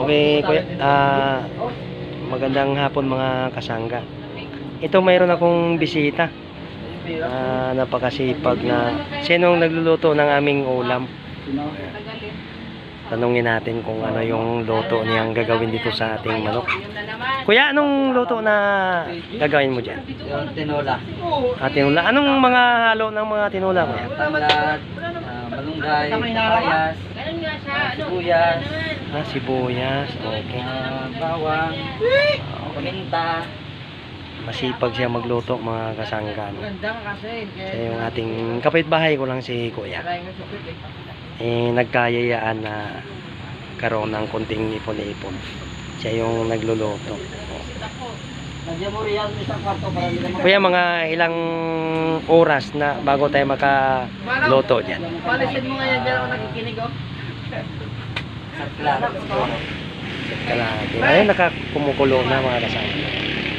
Okay, kuya, magandang hapon mga kasangga. Ito mayroon akong bisita. Napakasipag na sinong nagluluto ng aming ulam. Tanungin natin kung ano yung luto niyang gagawin dito sa ating manok. Kuya, anong luto na gagawin mo dyan? Yung tinola. Tinola. Anong mga halo ng mga tinola, kuya? Tanglad, malunggay, papayas, sibuyas, Sibuyas. Okay. bawang, paminta. Masipag siya magluto mga kasangga. Siya yung ating kapitbahay ko lang si kuya. Nagkayayaan na karoon ng konting ipon-ipon. Siya yung nagluluto. Kuya, mga ilang oras na bago tayo makaluto dyan? Palisin mo nga yan dyan ako nakikinig, oh. Kalahati. Ayun, nakakumukulo na mga kasama.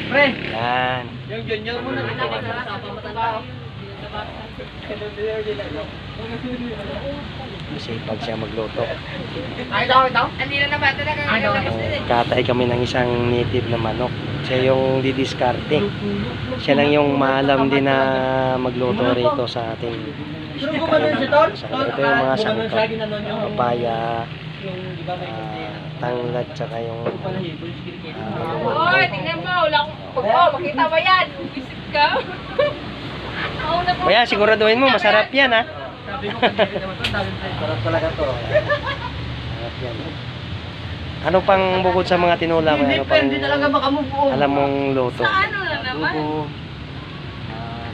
Pre! Yan. Yung junior mo na Masipag siya magluto. Ay, ito? Hindi na naman. Katay kami ng isang native na manok. Siya yung didiskarte. Siya lang yung maalam din na magluto rito sa ating ito yung mga sangkap. Papaya, tanglad, tsaka yung Hoy, tingnan mo, wala akong makita ba yan? Visit ka? Kaya siguraduhin mo, masarap yan ha. Sarap talaga to. Masarap yan. Ano pang bukod sa mga tinola? Ano pang Hindi talaga makamove on. alam mong luto? Sa ano lang naman? Tubo,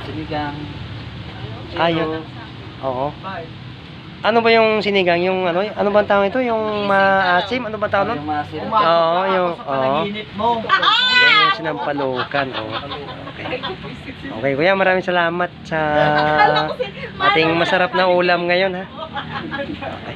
sinigang, Ayun. Oo. Ano ba yung sinigang? Yung ano bang tawag ito? Yung maasim? Ano ba tawag nun? yung masin. Oo, yung mo. yung sinampalukan. Okay. Okay, kuya, maraming salamat sa ating masarap na ulam ngayon ha. Okay.